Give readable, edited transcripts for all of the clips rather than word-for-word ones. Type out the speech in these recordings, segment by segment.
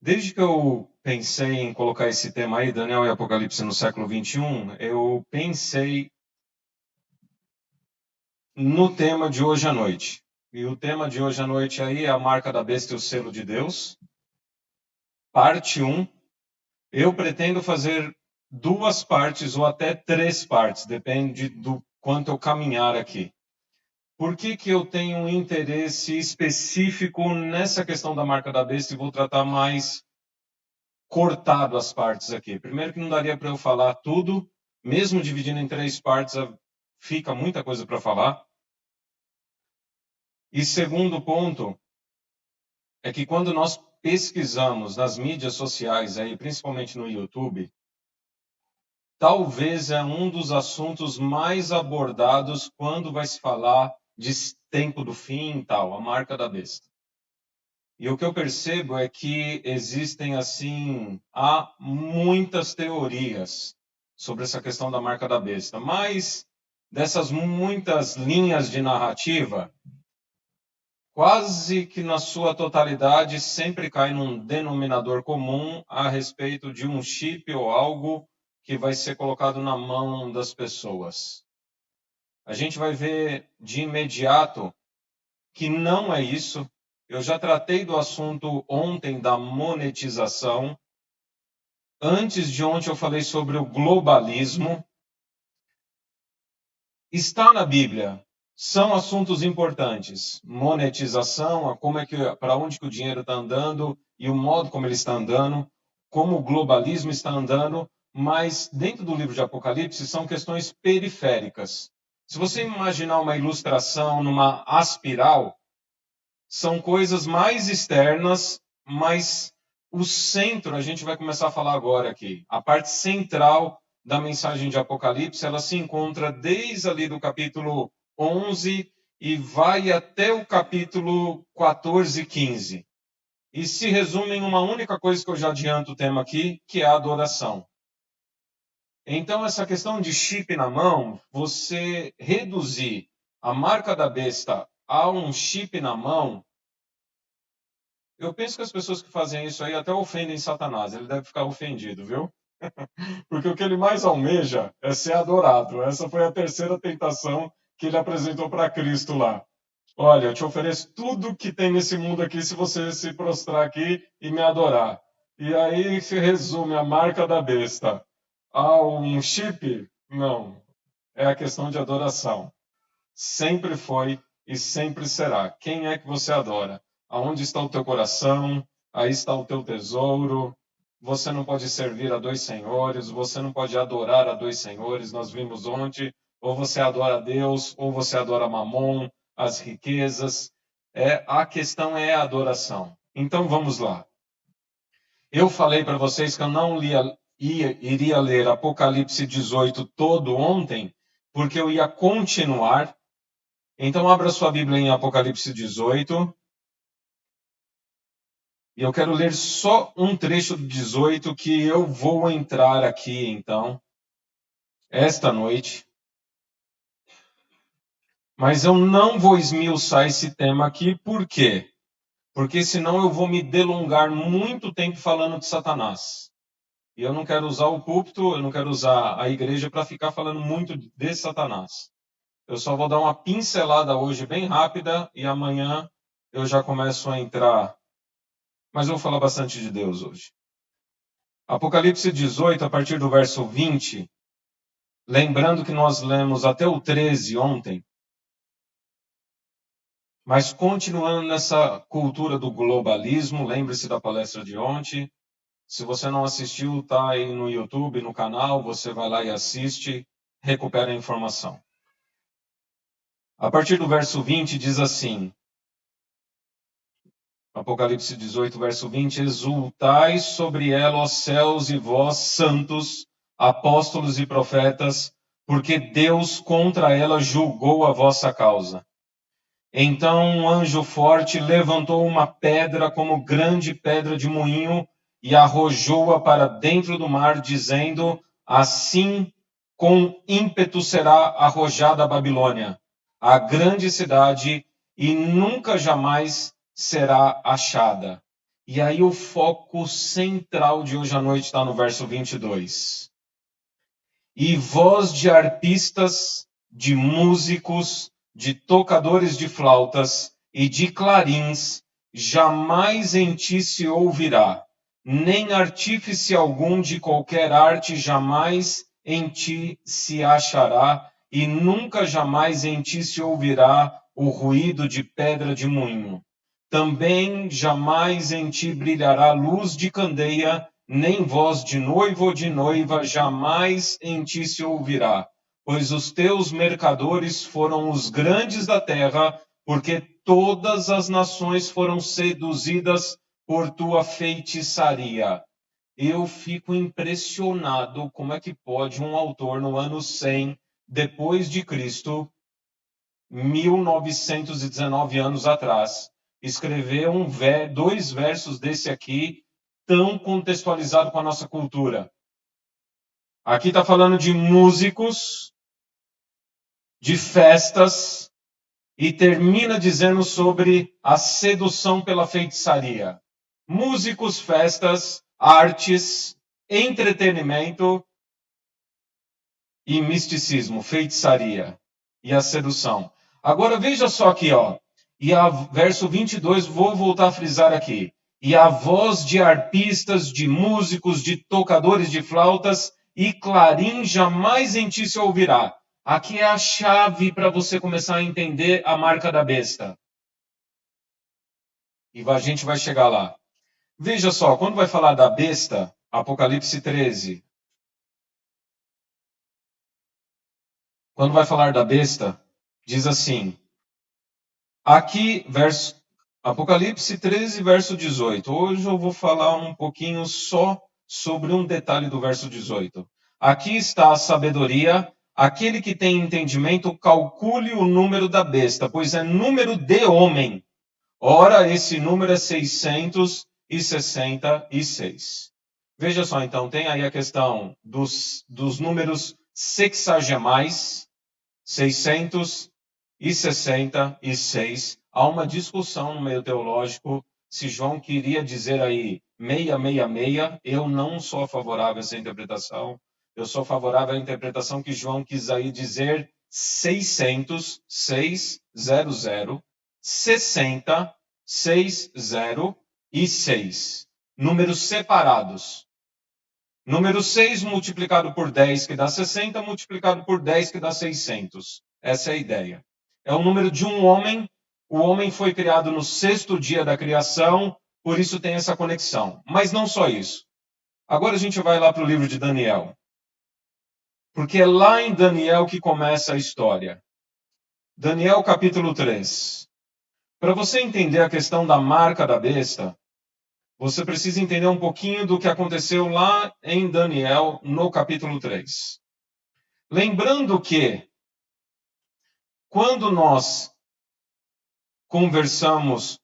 Desde que eu pensei em colocar esse tema aí, Daniel e Apocalipse no século XXI, eu pensei no tema de hoje à noite. E o tema de hoje à noite aí é a marca da besta e o selo de Deus, parte um. Eu pretendo fazer duas partes ou até três partes, depende do quanto eu caminhar aqui. Por que que eu tenho um interesse específico nessa questão da marca da besta e vou tratar mais cortado as partes aqui? Primeiro que não daria para eu falar tudo, mesmo dividindo em três partes, fica muita coisa para falar. E segundo ponto é que quando nós pesquisamos nas mídias sociais aí, principalmente no YouTube, talvez é um dos assuntos mais abordados quando vai se falar de tempo do fim e tal, a marca da besta. E o que eu percebo é que existem, assim, há muitas teorias sobre essa questão da marca da besta, mas dessas muitas linhas de narrativa, quase que na sua totalidade sempre cai num denominador comum a respeito de um chip ou algo que vai ser colocado na mão das pessoas. A gente vai ver de imediato que não é isso. Eu já tratei do assunto ontem da monetização. Antes de ontem eu falei sobre o globalismo. Está na Bíblia. São assuntos importantes. Monetização, como é que, para onde que o dinheiro está andando e o modo como ele está andando, como o globalismo está andando, mas dentro do livro de Apocalipse são questões periféricas. Se você imaginar uma ilustração numa aspiral, são coisas mais externas, mas o centro, a gente vai começar a falar agora aqui, a parte central da mensagem de Apocalipse, ela se encontra desde ali do capítulo 11 e vai até o capítulo 14 e 15. E se resume em uma única coisa que eu já adianto o tema aqui, que é a adoração. Então, essa questão de chip na mão, você reduzir a marca da besta a um chip na mão, eu penso que as pessoas que fazem isso aí até ofendem Satanás. Ele deve ficar ofendido, viu? Porque o que ele mais almeja é ser adorado. Essa foi a terceira tentação que ele apresentou para Cristo lá. Olha, eu te ofereço tudo que tem nesse mundo aqui se você se prostrar aqui e me adorar. E aí se resume a marca da besta a um chip? Não. É a questão de adoração. Sempre foi e sempre será. Quem é que você adora? Aonde está o teu coração? Aí está o teu tesouro. Você não pode servir a dois senhores, você não pode adorar a dois senhores. Nós vimos ontem, ou você adora a Deus, ou você adora Mamon, as riquezas. A questão é a adoração. Então vamos lá. Eu falei para vocês que eu não iria ler Apocalipse 18 todo ontem, porque eu ia continuar. Então, abra sua Bíblia em Apocalipse 18. E eu quero ler só um trecho do 18 que eu vou entrar aqui, então, esta noite. Mas eu não vou esmiuçar esse tema aqui, por quê? Porque senão eu vou me delongar muito tempo falando de Satanás. E eu não quero usar o púlpito, eu não quero usar a igreja para ficar falando muito de Satanás. Eu só vou dar uma pincelada hoje bem rápida e amanhã eu já começo a entrar. Mas eu vou falar bastante de Deus hoje. Apocalipse 18, a partir do verso 20, lembrando que nós lemos até o 13 ontem, mas continuando nessa cultura do globalismo, lembre-se da palestra de ontem. Se você não assistiu, está aí no YouTube, no canal, você vai lá e assiste, recupera a informação. A partir do verso 20 diz assim, Apocalipse 18, verso 20, exultai sobre ela, ó céus, e vós, santos, apóstolos e profetas, porque Deus contra ela julgou a vossa causa. Então um anjo forte levantou uma pedra como grande pedra de moinho e arrojou-a para dentro do mar, dizendo, assim com ímpeto será arrojada a Babilônia, a grande cidade, e nunca jamais será achada. E aí o foco central de hoje à noite está no verso 22. E voz de arpistas, de músicos, de tocadores de flautas e de clarins, jamais em ti se ouvirá, nem artífice algum de qualquer arte jamais em ti se achará, e nunca jamais em ti se ouvirá o ruído de pedra de moinho. Também jamais em ti brilhará luz de candeia, nem voz de noivo ou de noiva jamais em ti se ouvirá, pois os teus mercadores foram os grandes da terra, porque todas as nações foram seduzidas por tua feitiçaria. Eu fico impressionado como é que pode um autor no ano 100 depois de Cristo, 1919 anos atrás, escrever dois versos desse aqui, tão contextualizado com a nossa cultura. Aqui está falando de músicos, de festas, e termina dizendo sobre a sedução pela feitiçaria. Músicos, festas, artes, entretenimento e misticismo, feitiçaria e a sedução. Agora veja só aqui, ó. Verso 22, vou voltar a frisar aqui. E a voz de arpistas, de músicos, de tocadores de flautas e clarim jamais em ti se ouvirá. Aqui é a chave para você começar a entender a marca da besta. E a gente vai chegar lá. Veja só, quando vai falar da besta, Apocalipse 13. Quando vai falar da besta, diz assim. Aqui, Apocalipse 13, verso 18. Hoje eu vou falar um pouquinho só sobre um detalhe do verso 18. Aqui está a sabedoria. Aquele que tem entendimento, calcule o número da besta, pois é número de homem. Ora, esse número é 666. Veja só, então, tem aí a questão dos números sexagemais, 666. Há uma discussão no meio teológico se João queria dizer aí 666. Eu não sou favorável a essa interpretação. Eu sou favorável à interpretação que João quis aí dizer 600, 600, 60, 60 e 6. Números separados. Número 6 multiplicado por 10, que dá 60, multiplicado por 10, que dá 600. Essa é a ideia. É o número de um homem. O homem foi criado no 6º dia da criação, por isso tem essa conexão. Mas não só isso. Agora a gente vai lá para o livro de Daniel. Porque é lá em Daniel que começa a história. Daniel capítulo 3. Para você entender a questão da marca da besta, você precisa entender um pouquinho do que aconteceu lá em Daniel, no capítulo 3. Lembrando que, quando nós conversamos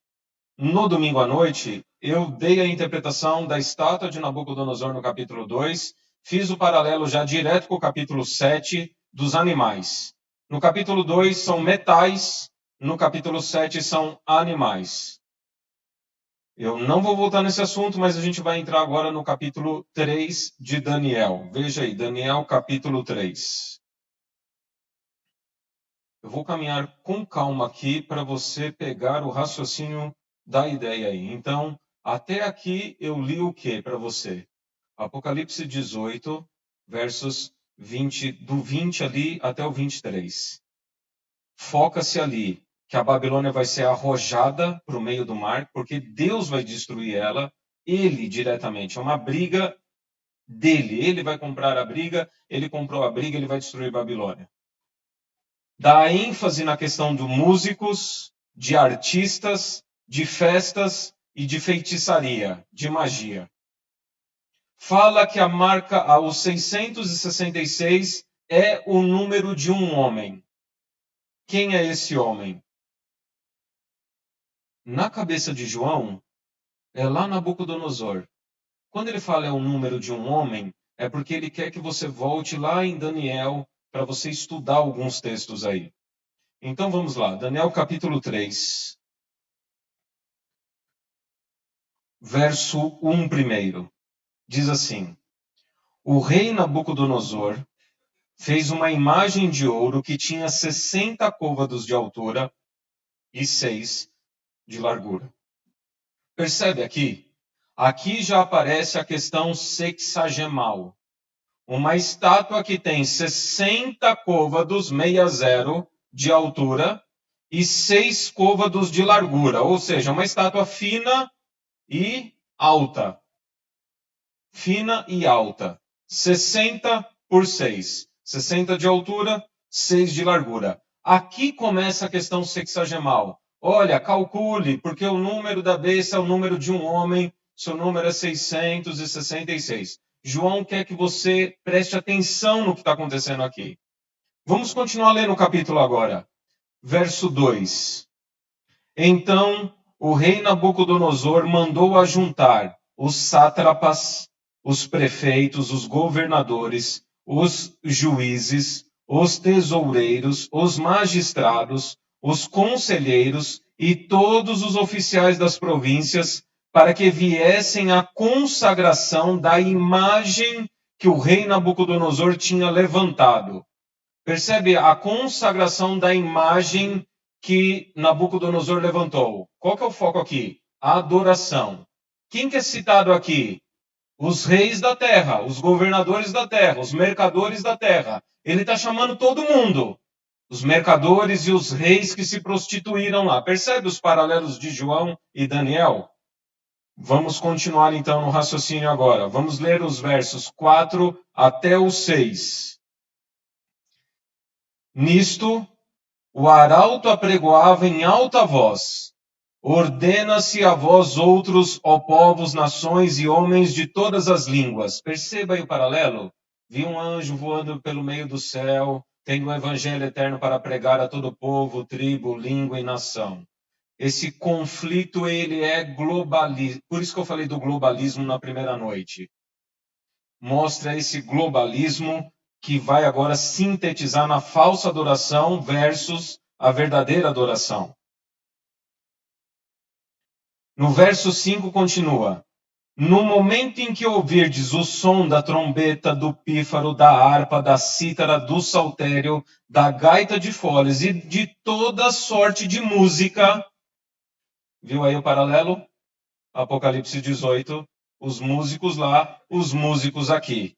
no domingo à noite, eu dei a interpretação da estátua de Nabucodonosor no capítulo 2, fiz o paralelo já direto com o capítulo 7 dos animais. No capítulo 2 são metais, no capítulo 7 são animais. Eu não vou voltar nesse assunto, mas a gente vai entrar agora no capítulo 3 de Daniel. Veja aí, Daniel capítulo 3. Eu vou caminhar com calma aqui para você pegar o raciocínio da ideia aí. Então, até aqui eu li o que para você? Apocalipse 18, versos 20, do 20 ali até o 23. Foca-se ali que a Babilônia vai ser arrojada para o meio do mar, porque Deus vai destruir ela, ele diretamente. É uma briga dele. Ele vai comprar a briga, ele comprou a briga, ele vai destruir Babilônia. Dá ênfase na questão de músicos, de artistas, de festas e de feitiçaria, de magia. Fala que a marca, os 666, é o número de um homem. Quem é esse homem? Na cabeça de João, é lá Nabucodonosor. Quando ele fala é o número de um homem, é porque ele quer que você volte lá em Daniel para você estudar alguns textos aí. Então vamos lá, Daniel capítulo 3. verso 1 primeiro. Diz assim: o rei Nabucodonosor fez uma imagem de ouro que tinha 60 côvados de altura e 6 de largura. Percebe aqui? Aqui já aparece a questão sexagemal. Uma estátua que tem 60 côvados, 60, de altura e 6 côvados de largura. Ou seja, uma estátua fina e alta. Fina e alta. 60 por 6. 60 de altura, 6 de largura. Aqui começa a questão sexagemal. Olha, calcule, porque o número da besta é o número de um homem, seu número é 666. João quer que você preste atenção no que está acontecendo aqui. Vamos continuar lendo o capítulo agora. Verso 2. Então o rei Nabucodonosor mandou ajuntar os sátrapas, os prefeitos, os governadores, os juízes, os tesoureiros, os magistrados, os conselheiros e todos os oficiais das províncias para que viessem à consagração da imagem que o rei Nabucodonosor tinha levantado. Percebe a consagração da imagem que Nabucodonosor levantou. Qual que é o foco aqui? A adoração. Quem que é citado aqui? Os reis da terra, os governadores da terra, os mercadores da terra. Ele está chamando todo mundo. Os mercadores e os reis que se prostituíram lá. Percebe os paralelos de João e Daniel? Vamos continuar então no raciocínio agora. Vamos ler os versos 4 até o 6. Nisto, o arauto apregoava em alta voz: ordena-se a vós outros, ó povos, nações e homens de todas as línguas. Perceba aí o paralelo? Vi um anjo voando pelo meio do céu, tendo o evangelho eterno para pregar a todo povo, tribo, língua e nação. Esse conflito, ele é globalista. Por isso que eu falei do globalismo na primeira noite. Mostra esse globalismo que vai agora sintetizar na falsa adoração versus a verdadeira adoração. No verso 5 continua: no momento em que ouvirdes o som da trombeta, do pífaro, da harpa, da cítara, do saltério, da gaita de foles e de toda sorte de música. Viu aí o paralelo? Apocalipse 18, os músicos lá, os músicos aqui.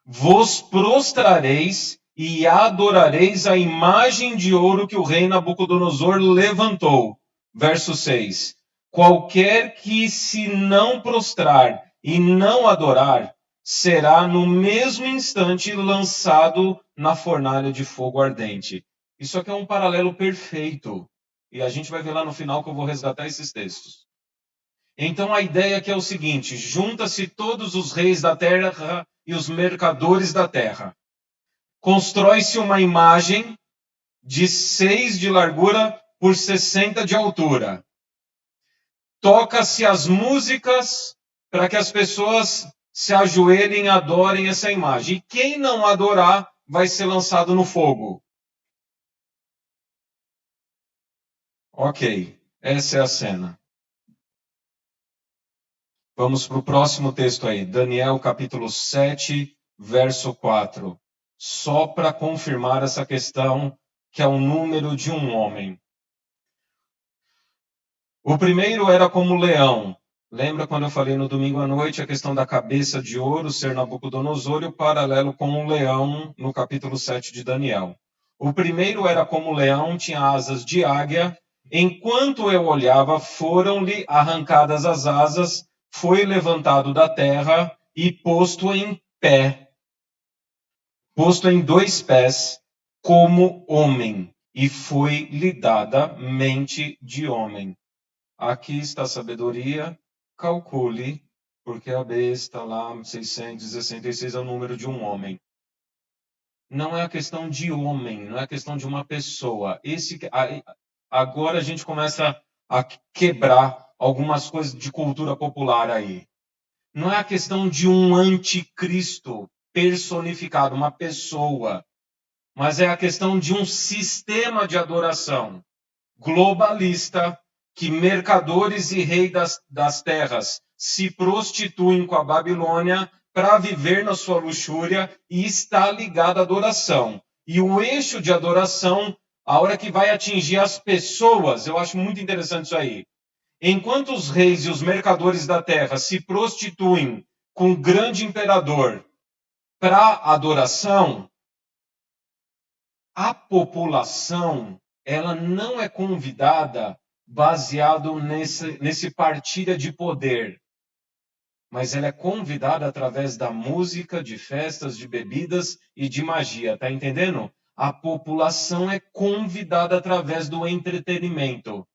Vos prostrareis e adorareis a imagem de ouro que o rei Nabucodonosor levantou. Verso 6. Qualquer que se não prostrar e não adorar, será no mesmo instante lançado na fornalha de fogo ardente. Isso aqui é um paralelo perfeito. E a gente vai ver lá no final que eu vou resgatar esses textos. Então a ideia aqui é o seguinte: junta-se todos os reis da terra e os mercadores da terra. Constrói-se uma imagem de 6 de largura por 60 de altura. Toca-se as músicas para que as pessoas se ajoelhem e adorem essa imagem. E quem não adorar vai ser lançado no fogo. Ok, essa é a cena. Vamos para o próximo texto aí, Daniel capítulo 7, verso 4. Só para confirmar essa questão que é o número de um homem. O primeiro era como leão. Lembra quando eu falei no domingo à noite a questão da cabeça de ouro ser Nabucodonosor e o paralelo com o leão no capítulo 7 de Daniel. O primeiro era como leão, tinha asas de águia. Enquanto eu olhava, foram-lhe arrancadas as asas, foi levantado da terra e posto em pé, posto em 2 pés, como homem, e foi-lhe dada mente de homem. Aqui está a sabedoria, calcule, porque a besta lá, 666, é o número de um homem. Não é a questão de homem, não é a questão de uma pessoa. Agora a gente começa a quebrar algumas coisas de cultura popular aí. Não é a questão de um anticristo personificado, uma pessoa, mas é a questão de um sistema de adoração globalista que mercadores e reis das terras se prostituem com a Babilônia para viver na sua luxúria e está ligado à adoração. E o eixo de adoração, a hora que vai atingir as pessoas, eu acho muito interessante isso aí. Enquanto os reis e os mercadores da terra se prostituem com o grande imperador para adoração, a população ela não é convidada baseado nesse partilha de poder, mas ela é convidada através da música, de festas, de bebidas e de magia, tá entendendo? A população é convidada através do entretenimento.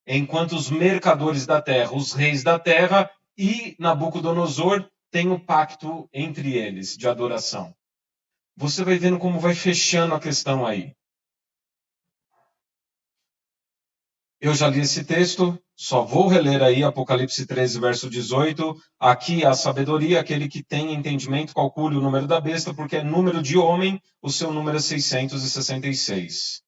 Enquanto os mercadores da terra, os reis da terra e Nabucodonosor têm um pacto entre eles de adoração. Você vai vendo como vai fechando a questão aí. Eu já li esse texto, só vou reler aí Apocalipse 13, verso 18. Aqui a sabedoria, aquele que tem entendimento, calcule o número da besta, porque é número de homem, o seu número é 666.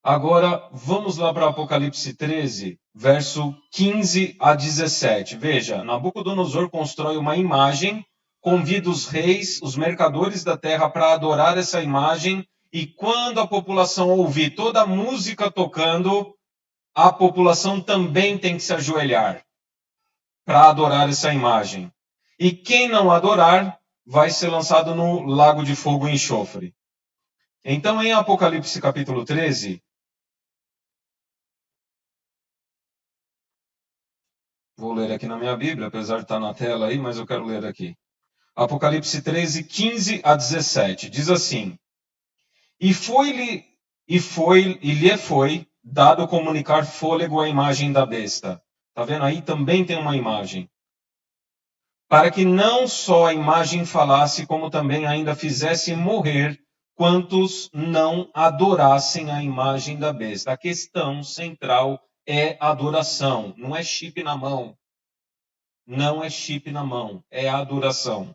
Agora, vamos lá para Apocalipse 13, verso 15 a 17. Veja, Nabucodonosor constrói uma imagem, convida os reis, os mercadores da terra para adorar essa imagem, e quando a população ouvir toda a música tocando, a população também tem que se ajoelhar para adorar essa imagem. E quem não adorar, vai ser lançado no lago de fogo e enxofre. Então, em Apocalipse capítulo 13, vou ler aqui na minha Bíblia, apesar de estar na tela aí, mas eu quero ler aqui. Apocalipse 13, 15 a 17. Diz assim: E lhe foi dado comunicar fôlego à imagem da besta. Tá vendo aí? Também tem uma imagem. Para que não só a imagem falasse, como também ainda fizesse morrer quantos não adorassem a imagem da besta. A questão central é adoração, não é chip na mão. Não é chip na mão, é adoração.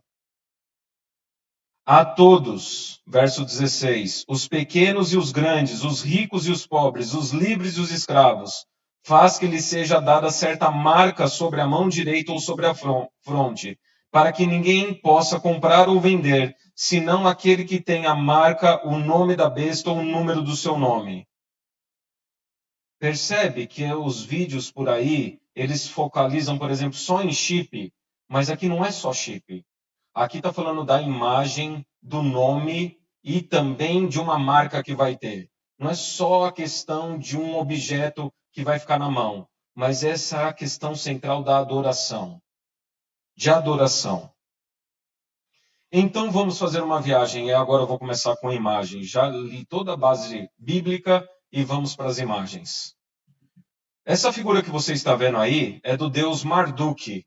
A todos, verso 16, os pequenos e os grandes, os ricos e os pobres, os livres e os escravos, faz que lhe seja dada certa marca sobre a mão direita ou sobre a fronte, para que ninguém possa comprar ou vender, senão aquele que tem a marca, o nome da besta ou o número do seu nome. Percebe que os vídeos por aí, eles focalizam, por exemplo, só em chip, mas aqui não é só chip. Aqui está falando da imagem, do nome e também de uma marca que vai ter. Não é só a questão de um objeto que vai ficar na mão, mas essa é a questão central da adoração. De adoração. Então vamos fazer uma viagem, e agora eu vou começar com a imagem. Já li toda a base bíblica e vamos para as imagens. Essa figura que você está vendo aí é do deus Marduk.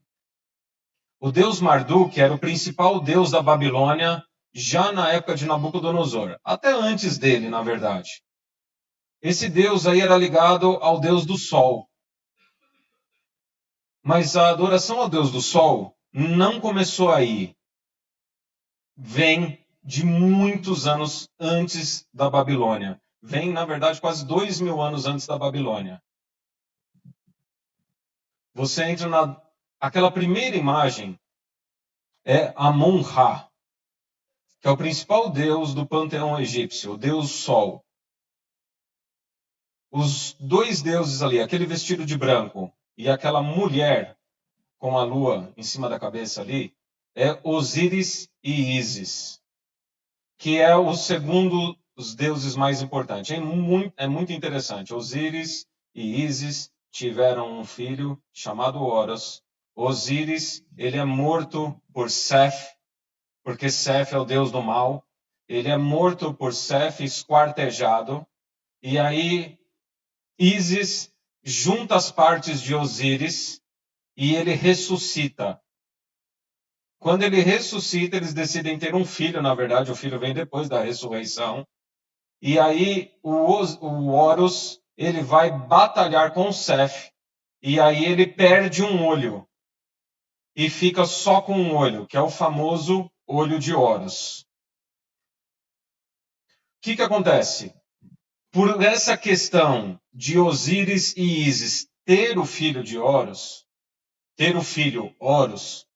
O deus Marduk era o principal deus da Babilônia já na época de Nabucodonosor, até antes dele, na verdade. Esse deus aí era ligado ao deus do sol. Mas a adoração ao deus do sol não começou aí. Vem de muitos anos antes da Babilônia. Vem, na verdade, quase 2000 anos antes da Babilônia. Você entra aquela primeira imagem, é Amon-Ra, que é o principal deus do panteão egípcio, o deus Sol. Os dois deuses ali, aquele vestido de branco e aquela mulher com a lua em cima da cabeça ali, é Osíris e Ísis, que é o segundo dos deuses mais importantes. É muito interessante. Osíris e Ísis tiveram um filho chamado Horus. Osíris, ele é morto por Seth, porque Seth é o deus do mal. Ele é morto por Seth, esquartejado. E aí Ísis junta as partes de Osíris e ele ressuscita. Quando ele ressuscita, eles decidem ter um filho, na verdade, o filho vem depois da ressurreição. E aí o Horus, ele vai batalhar com Seth, e aí ele perde um olho. E fica só com um olho, que é o famoso olho de Horus. O que acontece? Por essa questão de Osíris e Ísis ter o filho de Horus, ter o filho Horus,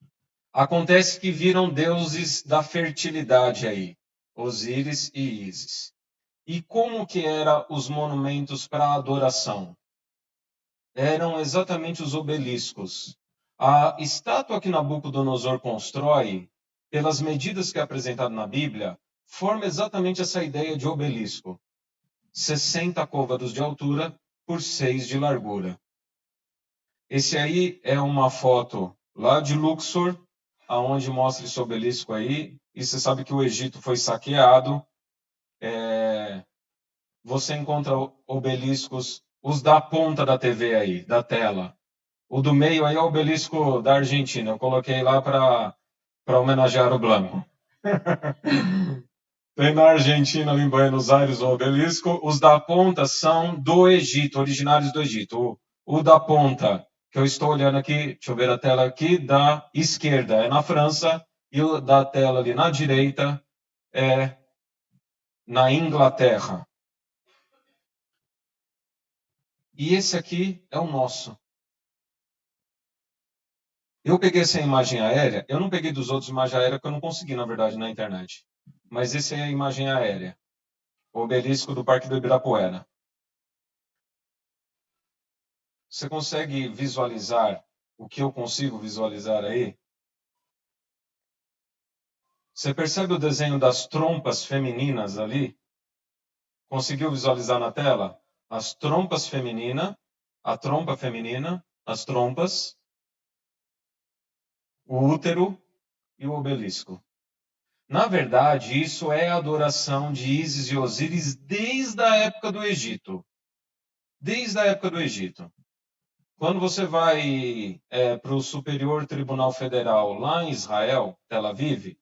acontece que viram deuses da fertilidade aí, Osíris e Ísis. E como que eram os monumentos para adoração? Eram exatamente os obeliscos. A estátua que Nabucodonosor constrói, pelas medidas que é apresentado na Bíblia, forma exatamente essa ideia de obelisco. 60 côvados de altura por 6 de largura. Esse aí é uma foto lá de Luxor, aonde mostra esse obelisco aí. E você sabe que o Egito foi saqueado. Você encontra obeliscos, os da ponta da TV aí, da tela. O do meio aí é o obelisco da Argentina. Eu coloquei lá para homenagear o Blanco. Tem na Argentina, ali em Buenos Aires, o obelisco. Os da ponta são do Egito, originários do Egito. O da ponta, que eu estou olhando aqui, deixa eu ver a tela aqui, da esquerda é na França, e o da tela ali na direita é na Inglaterra. E esse aqui é o nosso. Eu peguei essa imagem aérea, eu não peguei dos outros imagem aérea, porque eu não consegui, na verdade, na internet. Mas esse é a imagem aérea. O obelisco do Parque do Ibirapuera. Você consegue visualizar o que eu consigo visualizar aí? Você percebe o desenho das trompas femininas ali? Conseguiu visualizar na tela? As trompas femininas, a trompa feminina, as trompas, o útero e o obelisco. Na verdade, isso é a adoração de Ísis e Osíris desde a época do Egito. Desde a época do Egito. Quando você vai para o Superior Tribunal Federal lá em Israel, Tel Aviv,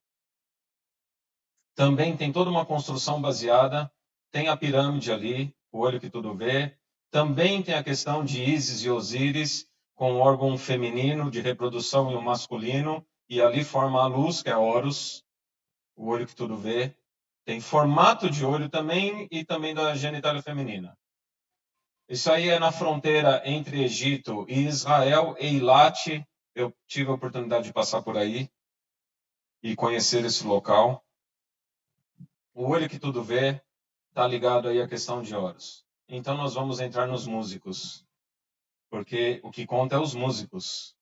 também tem toda uma construção baseada, tem a pirâmide ali, o olho que tudo vê, também tem a questão de Ísis e Osíris, com o órgão feminino de reprodução e o masculino, e ali forma a luz, que é Horus, o olho que tudo vê. Tem formato de olho também e também da genitália feminina. Isso aí é na fronteira entre Egito e Israel, Eilat. Eu tive a oportunidade de passar por aí e conhecer esse local. O olho que tudo vê está ligado aí à questão de Horus. Então nós vamos entrar nos músicos, porque o que conta é os músicos.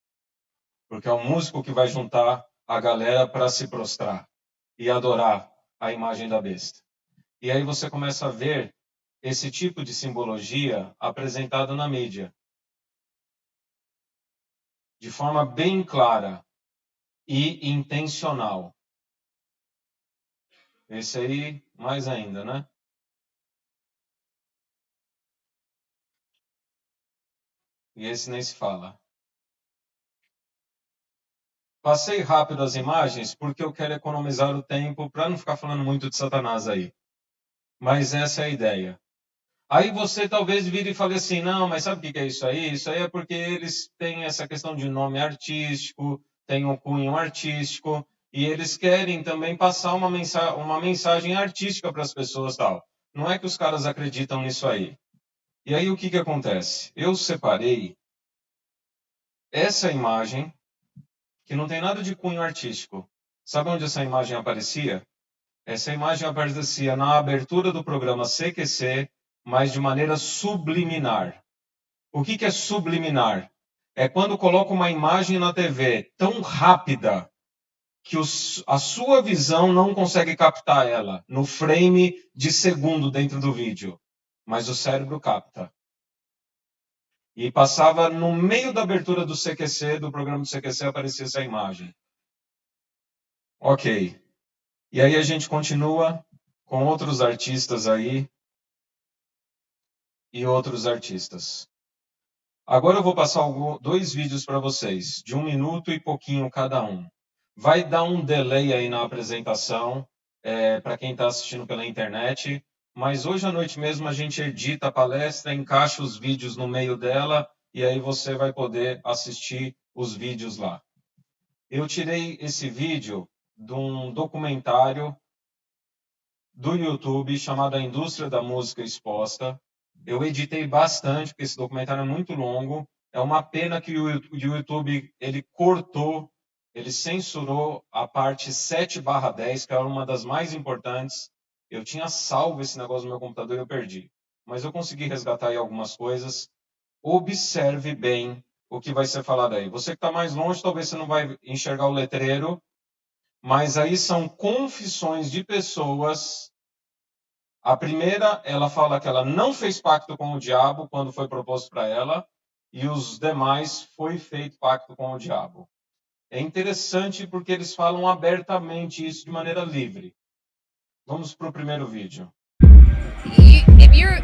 Porque é o músico que vai juntar a galera para se prostrar e adorar a imagem da besta. E aí você começa a ver esse tipo de simbologia apresentado na mídia, de forma bem clara e intencional. Esse aí, mais ainda, né? E esse nem se fala. Passei rápido as imagens porque eu quero economizar o tempo para não ficar falando muito de Satanás aí. Mas essa é a ideia. Aí você talvez vire e fale assim, não, mas sabe o que é isso aí? Isso aí é porque eles têm essa questão de nome artístico, tem um cunho artístico, e eles querem também passar uma mensagem artística para as pessoas tal. Não é que os caras acreditam nisso aí. E aí o que acontece? Eu separei essa imagem, que não tem nada de cunho artístico. Sabe onde essa imagem aparecia? Essa imagem aparecia na abertura do programa CQC, mas de maneira subliminar. O que é subliminar? É quando coloca uma imagem na TV tão rápida que a sua visão não consegue captar ela no frame de segundo dentro do vídeo, mas o cérebro capta. E passava no meio da abertura do CQC, do programa do CQC, aparecia essa imagem. Ok. E aí a gente continua com outros artistas aí e outros artistas. Agora eu vou passar dois vídeos para vocês, de 1 minuto e pouquinho cada um. Vai dar um delay aí na apresentação, para quem está assistindo pela internet, mas hoje à noite mesmo a gente edita a palestra, encaixa os vídeos no meio dela, e aí você vai poder assistir os vídeos lá. Eu tirei esse vídeo de um documentário do YouTube chamado A Indústria da Música Exposta. Eu editei bastante, porque esse documentário é muito longo. É uma pena que o YouTube ele cortou, ele censurou a parte 7/10, que era uma das mais importantes. Eu tinha salvo esse negócio no meu computador e eu perdi. Mas eu consegui resgatar aí algumas coisas. Observe bem o que vai ser falado aí. Você que está mais longe, talvez você não vai enxergar o letreiro, mas aí são confissões de pessoas. A primeira, ela fala que ela não fez pacto com o diabo quando foi proposto para ela, e os demais foi feito pacto com o diabo. É interessante porque eles falam abertamente isso de maneira livre. Vamos para o primeiro vídeo.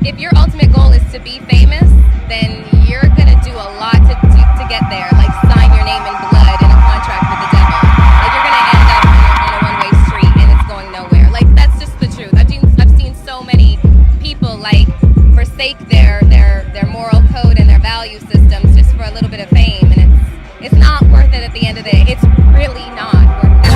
If your ultimate goal is to be famous, then you're gonna do a lot to get there. Like sign your name in blood in a contract with the devil. Like you're gonna end up on a one-way street and it's going nowhere. Like that's just the truth. I've seen so many people like forsake their moral code and their value systems just for a little bit of fame, and it's not worth it at the end of the day. It's really not worth it.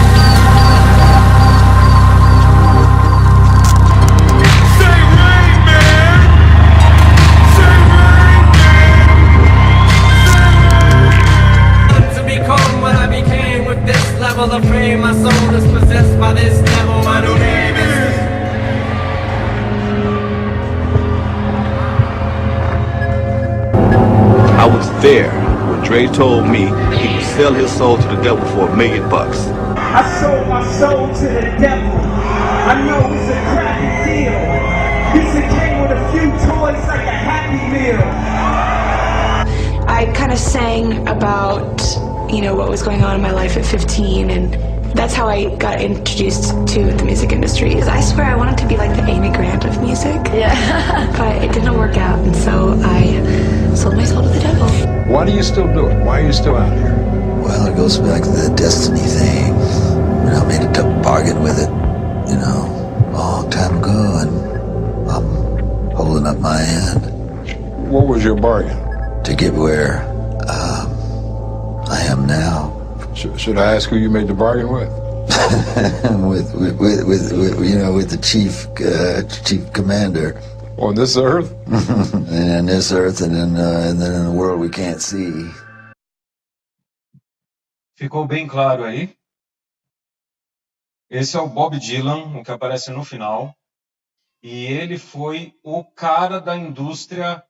What I became with this level of fame, my soul is possessed by this devil. My new name is. I was there when Dre told me he would sell his soul to the devil for $1 million. I sold my soul to the devil. I know it's a crappy deal. This it came with a few toys like a Happy Meal. I kind of sang about, you know, what was going on in my life at 15, and that's how I got introduced to the music industry. I swear I wanted to be like the Amy Grant of music. Yeah. But it didn't work out, and so I sold my soul to the devil. Why do you still do it? Why are you still out here? Well, it goes back to the destiny thing. You know, I made a tough bargain with it, you know, a long time ago, and I'm holding up my end. What was your bargain? To get where I am now. Should I ask who you made the bargain with? with you know, with the chief commander. On this earth? And in this earth, and then in the world we can't see. Ficou bem claro aí? Esse é o Bob Dylan, o que aparece no final. E ele foi o cara da indústria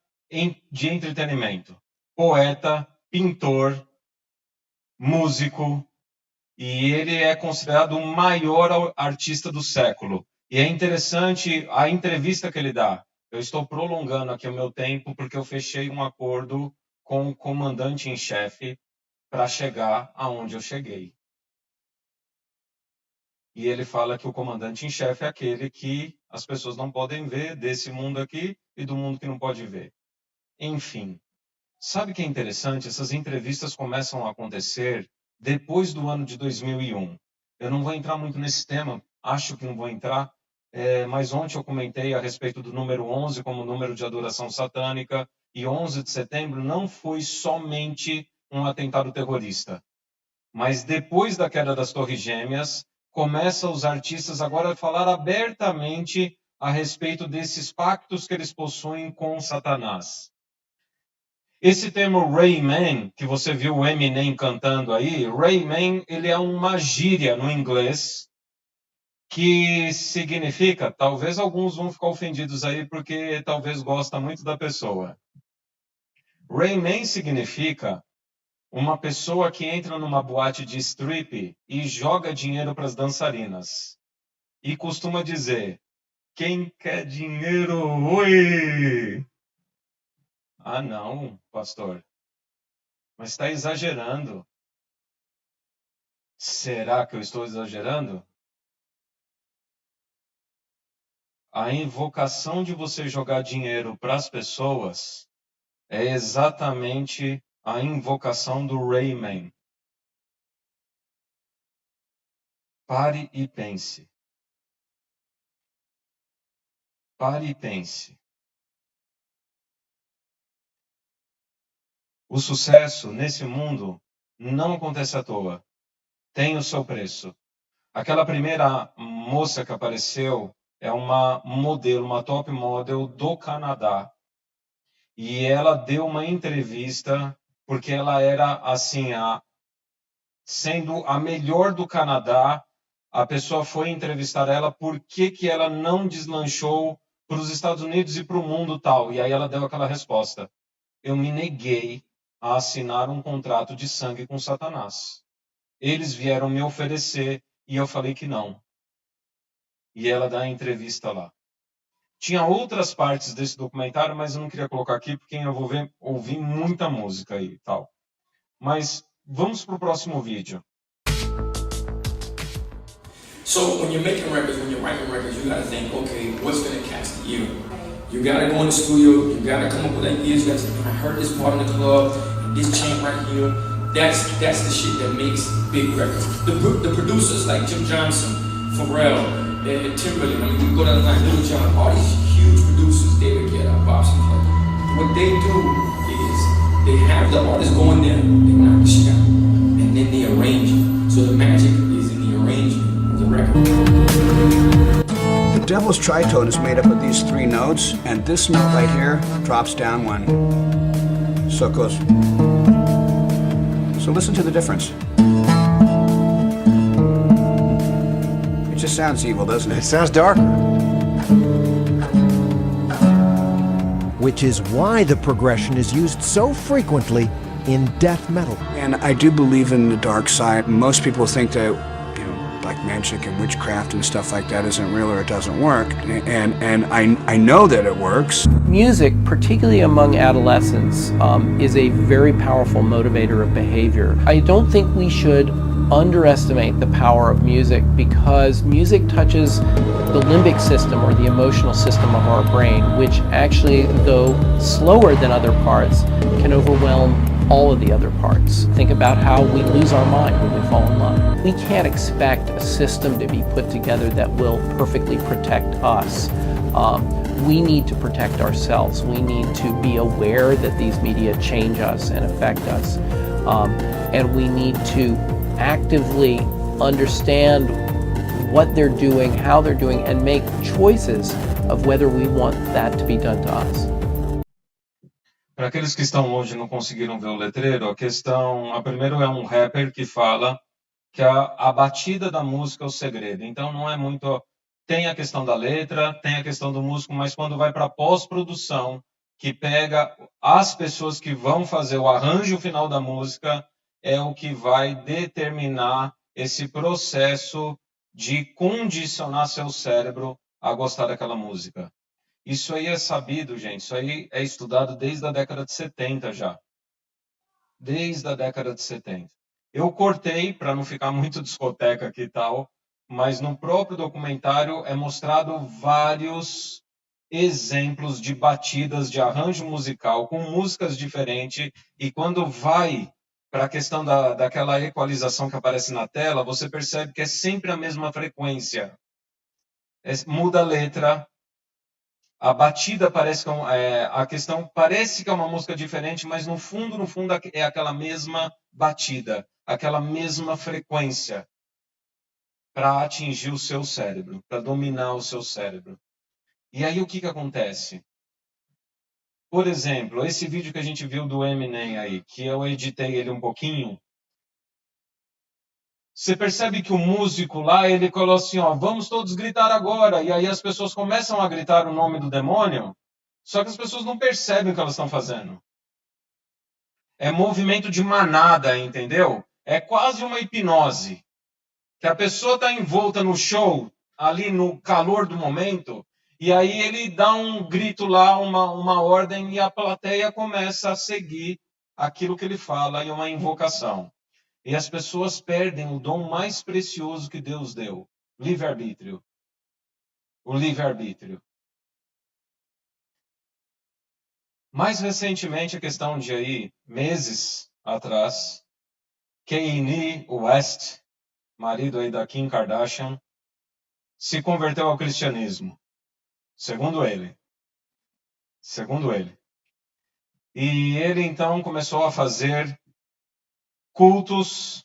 de entretenimento. Poeta, pintor, músico, e ele é considerado o maior artista do século. E é interessante a entrevista que ele dá. Eu estou prolongando aqui o meu tempo porque eu fechei um acordo com o comandante em chefe para chegar aonde eu cheguei. E ele fala que o comandante em chefe é aquele que as pessoas não podem ver desse mundo aqui e do mundo que não pode ver. Enfim, sabe o que é interessante? Essas entrevistas começam a acontecer depois do ano de 2001. Eu não vou entrar muito nesse tema, acho que não vou entrar, mas ontem eu comentei a respeito do número 11 como número de adoração satânica, e 11 de setembro não foi somente um atentado terrorista. Mas depois da queda das Torres Gêmeas, começam os artistas agora a falar abertamente a respeito desses pactos que eles possuem com Satanás. Esse termo Rayman, que você viu o Eminem cantando aí, Rayman, ele é uma gíria no inglês que significa, talvez alguns vão ficar ofendidos aí porque talvez gosta muito da pessoa. Rayman significa uma pessoa que entra numa boate de strip e joga dinheiro para as dançarinas. E costuma dizer, quem quer dinheiro, oi! Ah, não, pastor. Mas está exagerando. Será que eu estou exagerando? A invocação de você jogar dinheiro para as pessoas é exatamente a invocação do Rayman. Pare e pense. Pare e pense. O sucesso nesse mundo não acontece à toa. Tem o seu preço. Aquela primeira moça que apareceu é uma modelo, uma top model do Canadá. E ela deu uma entrevista porque ela era assim, sendo a melhor do Canadá, a pessoa foi entrevistar ela por que ela não deslanchou para os Estados Unidos e para o mundo tal. E aí ela deu aquela resposta: eu me neguei a assinar um contrato de sangue com Satanás. Eles vieram me oferecer e eu falei que não. E ela dá a entrevista lá. Tinha outras partes desse documentário, mas eu não queria colocar aqui, porque eu vou ouvir muita música aí e tal. Mas vamos para o próximo vídeo. So when you're making records, when you're writing records, you gotta think, okay, what's gonna catch the ear? You gotta go in the studio, you gotta come up with ideas, you gotta say, I heard this part in the club, and this chant right here. That's the shit that makes big records. The producers like Jim Johnson, Pharrell, Timberlake, I mean, we go down the line, Little John, all these huge producers, David Guetta, Bob Sinclair. What they do is they have the artist go in there, they knock the shit out, and then they arrange it. So the magic is in the arrangement. The Devil's Tritone is made up of these 3 notes, and this note right here drops down 1. So it goes. So listen to the difference. It just sounds evil, doesn't it? It sounds darker. Which is why the progression is used so frequently in death metal. And I do believe in the dark side. Most people think that black magic and witchcraft and stuff like that isn't real or it doesn't work, and I know that it works. Music, particularly among adolescents, is a very powerful motivator of behavior. I don't think we should underestimate the power of music, because music touches the limbic system, or the emotional system of our brain, which actually, though slower than other parts, can overwhelm all of the other parts. Think about how we lose our mind when we fall in love. We can't expect a system to be put together that will perfectly protect us. We need to protect ourselves. We need to be aware that these media change us and affect us. And we need to actively understand what they're doing, how they're doing, and make choices of whether we want that to be done to us. Para aqueles que estão longe e não conseguiram ver o letreiro, a primeiro é um rapper que fala que a batida da música é o segredo. Então não é muito... Tem a questão da letra, tem a questão do músico, mas quando vai para a pós-produção, que pega as pessoas que vão fazer o arranjo final da música, é o que vai determinar esse processo de condicionar seu cérebro a gostar daquela música. Isso aí é sabido, gente. Isso aí é estudado desde a década de 70 já. Desde a década de 70. Eu cortei para não ficar muito discoteca aqui e tal, mas no próprio documentário é mostrado vários exemplos de batidas de arranjo musical com músicas diferentes, e quando vai para a questão daquela equalização que aparece na tela, você percebe que é sempre a mesma frequência. Muda a letra, a batida parece que a questão parece que é uma música diferente, mas no fundo é aquela mesma batida, aquela mesma frequência para atingir o seu cérebro, para dominar o seu cérebro. E aí o que acontece? Por exemplo, esse vídeo que a gente viu do Eminem aí, que eu editei ele um pouquinho, você percebe que o músico lá, ele falou assim, ó, vamos todos gritar agora. E aí as pessoas começam a gritar o nome do demônio, só que as pessoas não percebem o que elas estão fazendo. É movimento de manada, entendeu? É quase uma hipnose. Que a pessoa está envolta no show, ali no calor do momento, e aí ele dá um grito lá, uma ordem, e a plateia começa a seguir aquilo que ele fala em uma invocação. E as pessoas perdem o dom mais precioso que Deus deu, livre-arbítrio. O livre-arbítrio. Mais recentemente, a questão de aí, meses atrás, Kanye West, marido aí da Kim Kardashian, se converteu ao cristianismo. Segundo ele. E ele então começou a fazer cultos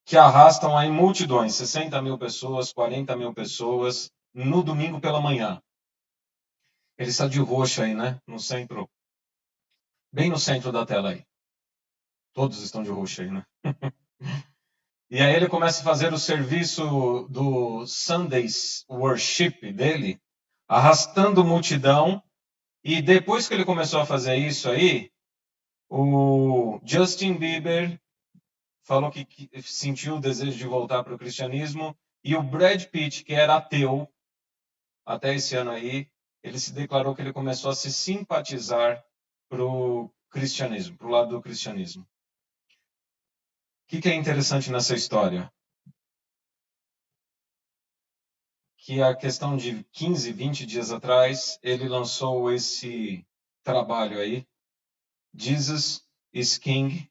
que arrastam aí multidões, 60 mil pessoas, 40 mil pessoas, no domingo pela manhã. Ele está de roxo aí, né? No centro. Bem no centro da tela aí. Todos estão de roxo aí, né? E aí ele começa a fazer o serviço do Sundays Worship dele, arrastando multidão. E depois que ele começou a fazer isso aí, o Justin Bieber falou que sentiu o desejo de voltar para o cristianismo. E o Brad Pitt, que era ateu, até esse ano aí, ele se declarou que ele começou a se simpatizar para o cristianismo, para o lado do cristianismo. O que é interessante nessa história? Que a questão de 15, 20 dias atrás, ele lançou esse trabalho aí, Jesus is King,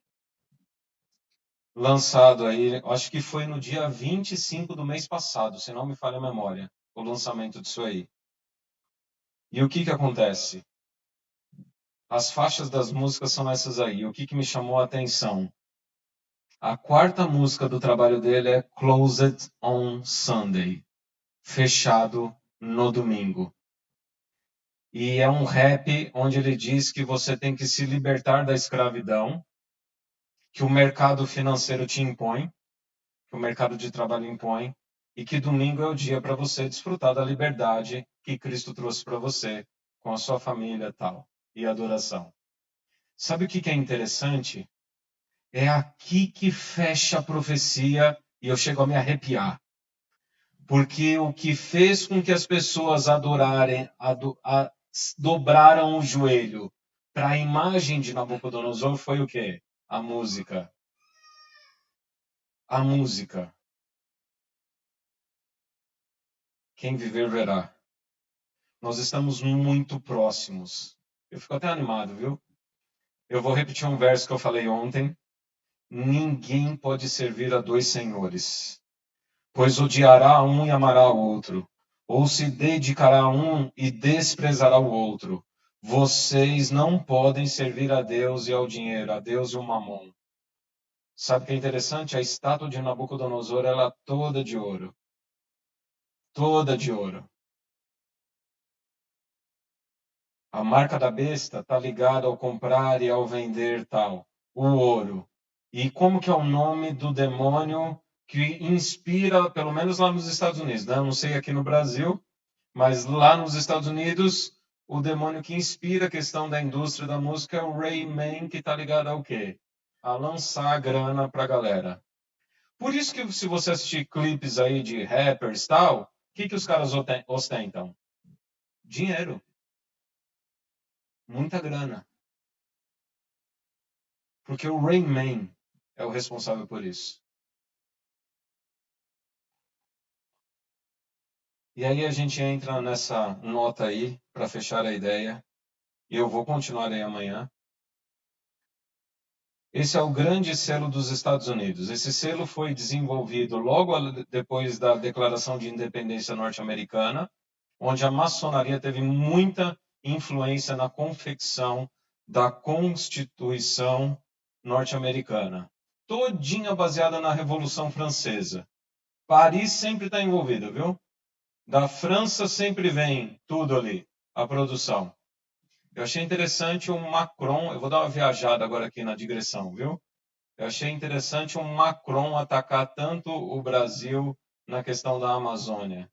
lançado aí, acho que foi no dia 25 do mês passado, se não me falha a memória, o lançamento disso aí. E o que acontece? As faixas das músicas são essas aí. O que me chamou a atenção? A quarta música do trabalho dele é Closed on Sunday, fechado no domingo. E é um rap onde ele diz que você tem que se libertar da escravidão, que o mercado financeiro te impõe, que o mercado de trabalho impõe, e que domingo é o dia para você desfrutar da liberdade que Cristo trouxe para você, com a sua família e tal, e adoração. Sabe o que é interessante? É aqui que fecha a profecia e eu chego a me arrepiar. Porque o que fez com que as pessoas dobraram o joelho para a imagem de Nabucodonosor foi o quê? A música. A música. Quem viver verá. Nós estamos muito próximos. Eu fico até animado, viu? Eu vou repetir um verso que eu falei ontem. Ninguém pode servir a dois senhores, pois odiará um e amará o outro, ou se dedicará a um e desprezará o outro. Vocês não podem servir a Deus e ao dinheiro, a Deus e o mamon. Sabe o que é interessante? A estátua de Nabucodonosor, ela é toda de ouro. Toda de ouro. A marca da besta está ligada ao comprar e ao vender tal. O ouro. E como que é o nome do demônio que inspira, pelo menos lá nos Estados Unidos, né? Não sei aqui no Brasil, mas lá nos Estados Unidos, o demônio que inspira a questão da indústria da música é o Rayman, que está ligado ao quê? A lançar a grana para a galera. Por isso que se você assistir clipes aí de rappers e tal, o que os caras ostentam? Dinheiro. Muita grana. Porque o Rayman é o responsável por isso. E aí a gente entra nessa nota aí, para fechar a ideia. E eu vou continuar aí amanhã. Esse é o grande selo dos Estados Unidos. Esse selo foi desenvolvido logo depois da Declaração de Independência norte-americana, onde a maçonaria teve muita influência na confecção da Constituição norte-americana. Todinha baseada na Revolução Francesa. Paris sempre está envolvida, viu? Da França sempre vem tudo ali, a produção. Eu achei interessante o Macron, eu vou dar uma viajada agora aqui na digressão, viu? Eu achei interessante o Macron atacar tanto o Brasil na questão da Amazônia.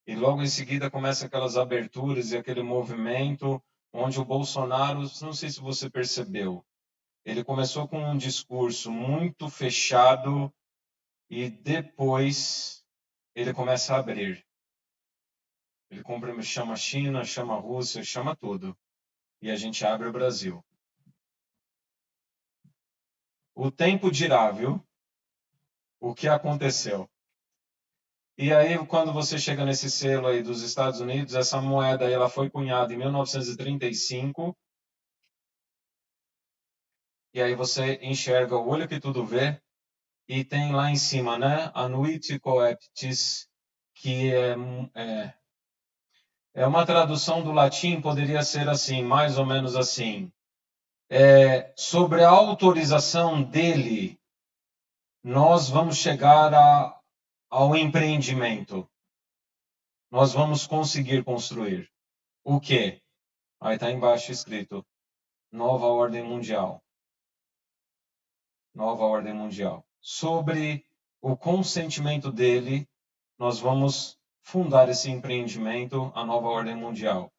E logo em seguida começa aquelas aberturas e aquele movimento onde o Bolsonaro, não sei se você percebeu, ele começou com um discurso muito fechado e depois ele começa a abrir. Ele chama a China, chama a Rússia, chama tudo. E a gente abre o Brasil. O tempo dirá, viu? O que aconteceu. E aí, quando você chega nesse selo aí dos Estados Unidos, essa moeda aí, ela foi cunhada em 1935. E aí você enxerga o olho que tudo vê. E tem lá em cima, né? Annuiti coeptis, que é uma tradução do latim, poderia ser assim, mais ou menos assim. Sobre a autorização dele, nós vamos chegar ao empreendimento. nós vamos conseguir construir. O quê? Aí está embaixo escrito, nova ordem mundial. Nova ordem mundial. Sobre o consentimento dele, nós vamos fundar esse empreendimento, a nova ordem mundial.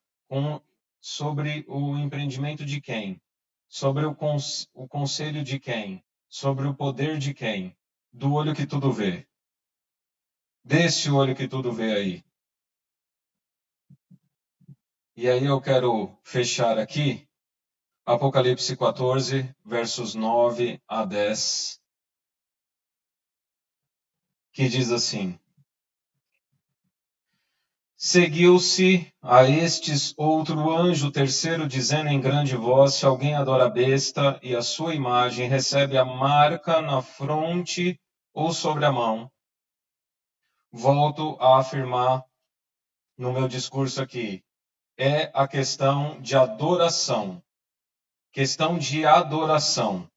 Sobre o empreendimento de quem? Sobre o conselho de quem? Sobre o poder de quem? Do olho que tudo vê. Desse olho que tudo vê aí. E aí eu quero fechar aqui, Apocalipse 14, versos 9 a 10, que diz assim: Seguiu-se a estes outro anjo terceiro, dizendo em grande voz: se alguém adora a besta e a sua imagem, recebe a marca na fronte ou sobre a mão. Volto a afirmar no meu discurso aqui, é a questão de adoração. Questão de adoração.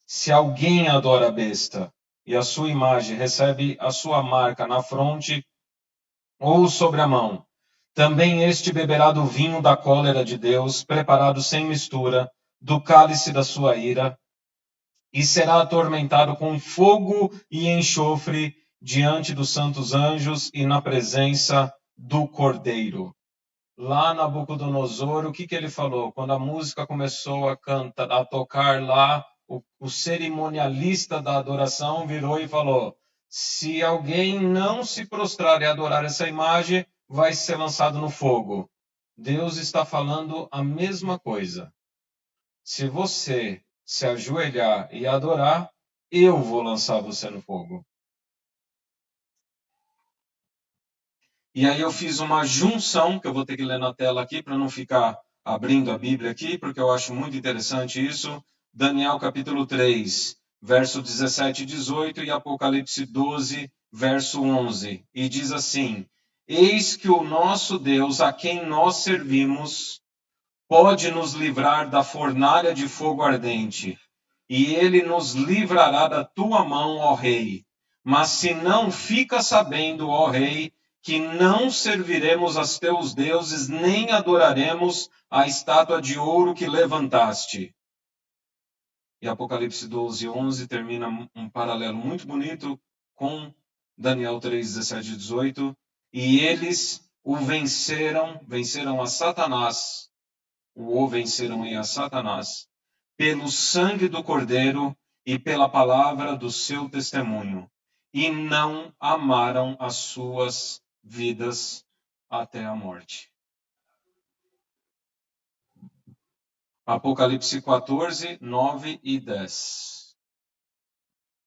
Se alguém adora a besta e a sua imagem, recebe a sua marca na fronte ou sobre a mão, também este beberá do vinho da cólera de Deus, preparado sem mistura, do cálice da sua ira, e será atormentado com fogo e enxofre diante dos santos anjos e na presença do Cordeiro. Lá na Nabucodonosor, o que ele falou? Quando a música começou a tocar lá, o cerimonialista da adoração virou e falou: se alguém não se prostrar e adorar essa imagem, vai ser lançado no fogo. Deus está falando a mesma coisa. Se você se ajoelhar e adorar, eu vou lançar você no fogo. E aí eu fiz uma junção, que eu vou ter que ler na tela aqui, para não ficar abrindo a Bíblia aqui, porque eu acho muito interessante isso. Daniel capítulo 3, verso 17 e 18, e Apocalipse 12, verso 11. E diz assim: eis que o nosso Deus, a quem nós servimos, pode nos livrar da fornalha de fogo ardente, e ele nos livrará da tua mão, ó rei. Mas se não, fica sabendo, ó rei, que não serviremos aos teus deuses, nem adoraremos a estátua de ouro que levantaste. E Apocalipse 12, 11 termina um paralelo muito bonito com Daniel 3, 17 e 18. E eles o venceram a Satanás, venceram a Satanás, pelo sangue do Cordeiro e pela palavra do seu testemunho, e não amaram as suas vidas até a morte. Apocalipse 14, 9 e 10.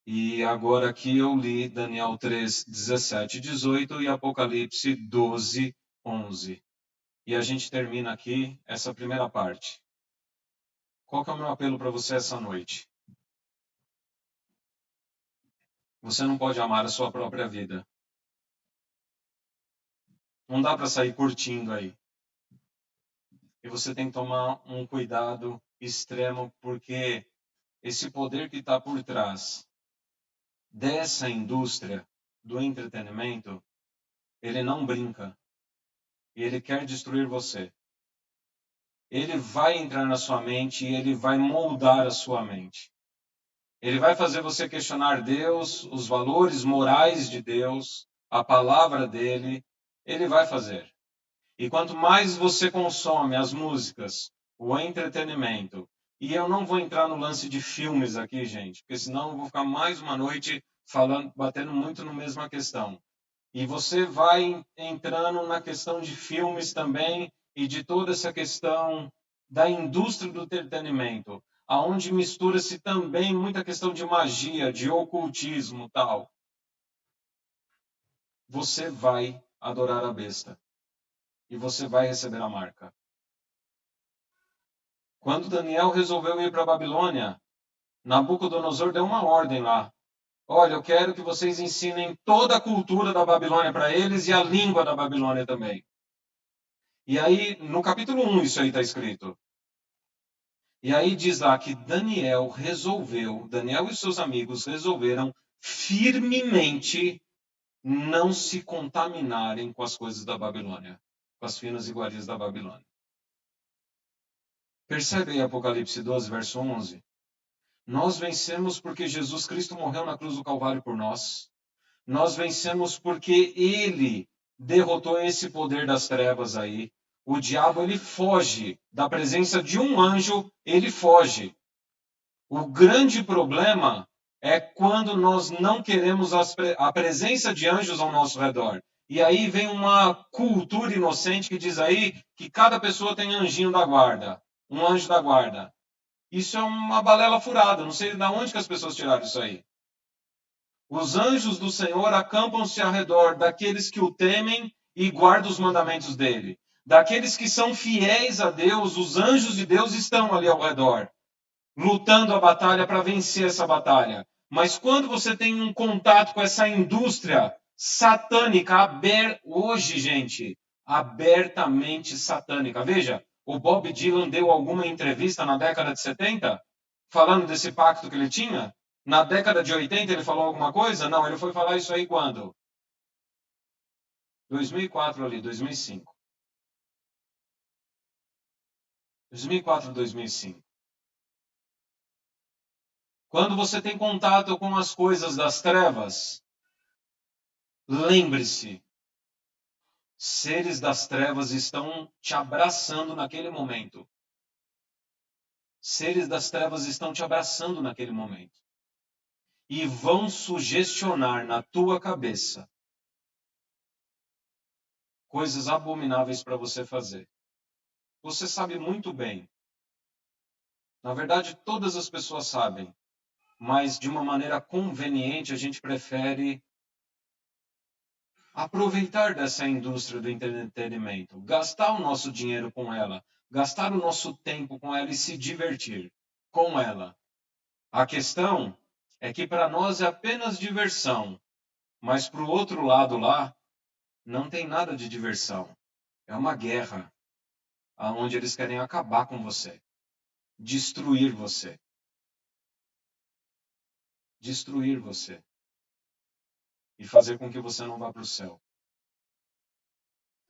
E agora aqui eu li Daniel 3, 17 e 18 e Apocalipse 12, 11. E a gente termina aqui essa primeira parte. Qual que é o meu apelo para você essa noite? Você não pode amar a sua própria vida. Não dá para sair curtindo aí. E você tem que tomar um cuidado extremo, porque esse poder que está por trás dessa indústria do entretenimento, ele não brinca. E ele quer destruir você. Ele vai entrar na sua mente e ele vai moldar a sua mente. Ele vai fazer você questionar Deus, os valores morais de Deus, a palavra dele. Ele vai fazer. E quanto mais você consome as músicas, o entretenimento, e eu não vou entrar no lance de filmes aqui, gente, porque senão eu vou ficar mais uma noite batendo muito na mesma questão. E você vai entrando na questão de filmes também e de toda essa questão da indústria do entretenimento, aonde mistura-se também muita questão de magia, de ocultismo, tal. Você vai adorar a besta. E você vai receber a marca. Quando Daniel resolveu ir para a Babilônia, Nabucodonosor deu uma ordem lá. Olha, eu quero que vocês ensinem toda a cultura da Babilônia para eles e a língua da Babilônia também. E aí, no capítulo 1, isso aí está escrito. E aí diz lá que Daniel e seus amigos resolveram firmemente não se contaminarem com as coisas da Babilônia, com as finas iguarias da Babilônia. Percebe aí Apocalipse 12, verso 11? Nós vencemos porque Jesus Cristo morreu na cruz do Calvário por nós. Nós vencemos porque Ele derrotou esse poder das trevas aí. O diabo, ele foge da presença de um anjo, ele foge. O grande problema é quando nós não queremos a presença de anjos ao nosso redor. E aí vem uma cultura inocente que diz aí que cada pessoa tem anjinho da guarda, um anjo da guarda. Isso é uma balela furada, não sei de onde que as pessoas tiraram isso aí. Os anjos do Senhor acampam-se ao redor daqueles que o temem e guardam os mandamentos dele. Daqueles que são fiéis a Deus, os anjos de Deus estão ali ao redor, lutando a batalha para vencer essa batalha. Mas quando você tem um contato com essa indústria satânica, hoje, gente, abertamente satânica. Veja, o Bob Dylan deu alguma entrevista na década de 70, falando desse pacto que ele tinha? Na década de 80 ele falou alguma coisa? Não, ele foi falar isso aí quando? 2004 ali, 2005. 2004, 2005. Quando você tem contato com as coisas das trevas, lembre-se, seres das trevas estão te abraçando naquele momento. Seres das trevas estão te abraçando naquele momento. E vão sugestionar na tua cabeça coisas abomináveis para você fazer. Você sabe muito bem. Na verdade, todas as pessoas sabem. Mas de uma maneira conveniente, a gente prefere aproveitar dessa indústria do entretenimento, gastar o nosso dinheiro com ela, gastar o nosso tempo com ela e se divertir com ela. A questão é que para nós é apenas diversão, mas para o outro lado lá, não tem nada de diversão. É uma guerra, onde eles querem acabar com você, destruir você. Destruir você e fazer com que você não vá para o céu.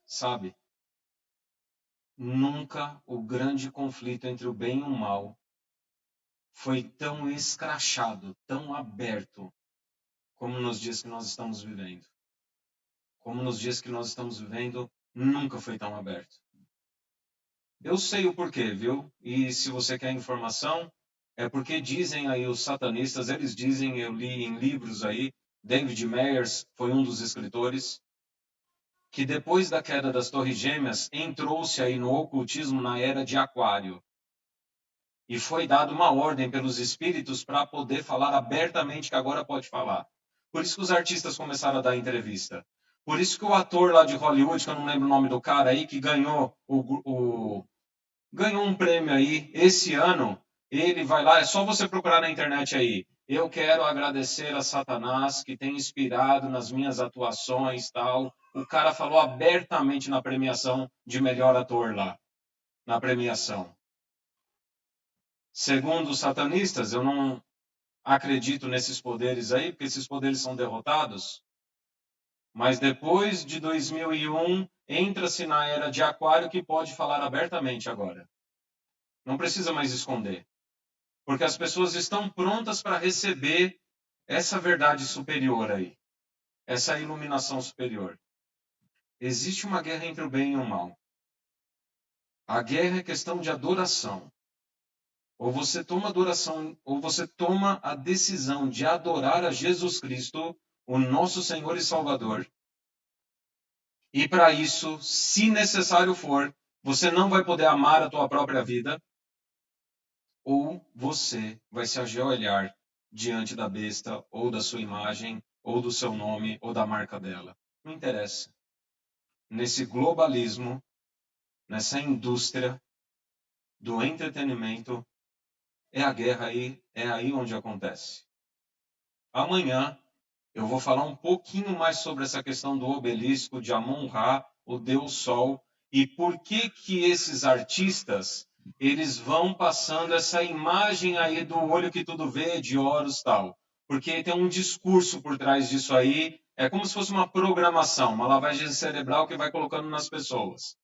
Sabe? Nunca o grande conflito entre o bem e o mal foi tão escrachado, tão aberto, como nos dias que nós estamos vivendo. Como nos dias que nós estamos vivendo, nunca foi tão aberto. Eu sei o porquê, viu? E se você quer informação, é porque dizem aí os satanistas, eles dizem, eu li em livros aí, David Mayers foi um dos escritores, que depois da queda das Torres Gêmeas, entrou-se aí no ocultismo na era de Aquário. E foi dada uma ordem pelos espíritos para poder falar abertamente que agora pode falar. Por isso que os artistas começaram a dar entrevista. Por isso que o ator lá de Hollywood, que eu não lembro o nome do cara aí, que ganhou ganhou um prêmio aí esse ano, ele vai lá, é só você procurar na internet aí. Eu quero agradecer a Satanás que tem inspirado nas minhas atuações, tal. O cara falou abertamente na premiação de melhor ator lá, na premiação. Segundo os satanistas, eu não acredito nesses poderes aí, porque esses poderes são derrotados. Mas depois de 2001, entra-se na era de Aquário que pode falar abertamente agora. Não precisa mais esconder. Porque as pessoas estão prontas para receber essa verdade superior aí. Essa iluminação superior. Existe uma guerra entre o bem e o mal. A guerra é questão de adoração. Ou você toma adoração, ou você toma a decisão de adorar a Jesus Cristo, o nosso Senhor e Salvador. E para isso, se necessário for, você não vai poder amar a tua própria vida, ou você vai se ajoelhar diante da besta, ou da sua imagem, ou do seu nome, ou da marca dela. Não interessa. Nesse globalismo, nessa indústria do entretenimento, é a guerra aí, é aí onde acontece. Amanhã eu vou falar um pouquinho mais sobre essa questão do obelisco de Amon-Ra, o Deus Sol, e por que que esses artistas, eles vão passando essa imagem aí do olho que tudo vê, de Horus e tal. Porque tem um discurso por trás disso aí, É como se fosse uma programação, uma lavagem cerebral que vai colocando nas pessoas.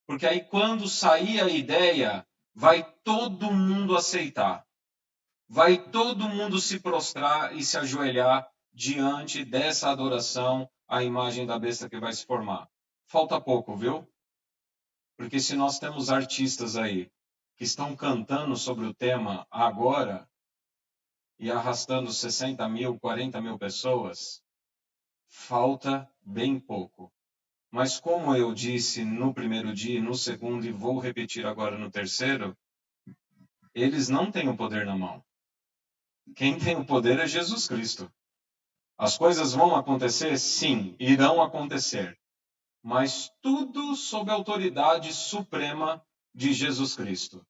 Porque aí quando sair a ideia, vai todo mundo aceitar. Vai todo mundo se prostrar e se ajoelhar diante dessa adoração à imagem da besta que vai se formar. Falta pouco, viu? Porque se nós temos artistas aí que estão cantando sobre o tema agora e arrastando 60 mil, 40 mil pessoas, falta bem pouco. Mas como eu disse no primeiro dia, no segundo e vou repetir agora no terceiro, eles não têm o poder na mão. Quem tem o poder é Jesus Cristo. As coisas vão acontecer? Sim, irão acontecer. Mas tudo sob a autoridade suprema de Jesus Cristo.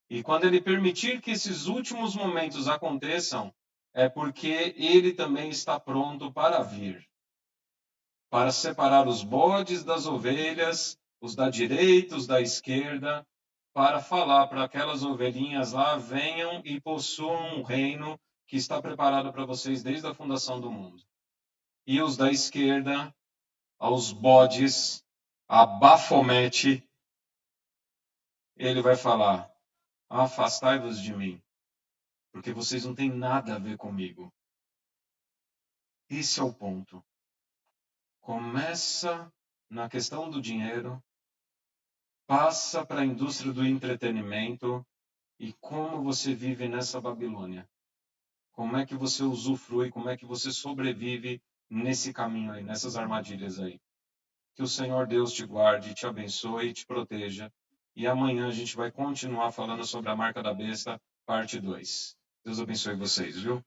E quando ele permitir que esses últimos momentos aconteçam, é porque ele também está pronto para vir. Para separar os bodes das ovelhas, os da direita, os da esquerda, para falar para aquelas ovelhinhas lá, venham e possuam um reino que está preparado para vocês desde a fundação do mundo. E os da esquerda, aos bodes, a Bafomete, ele vai falar, afastai-vos de mim, porque vocês não têm nada a ver comigo. Esse é o ponto. Começa na questão do dinheiro, passa para a indústria do entretenimento e como você vive nessa Babilônia. Como é que você usufrui, como é que você sobrevive nesse caminho aí, nessas armadilhas aí. Que o Senhor Deus te guarde, te abençoe e te proteja. E amanhã a gente vai continuar falando sobre a marca da besta, parte 2. Deus abençoe vocês, viu?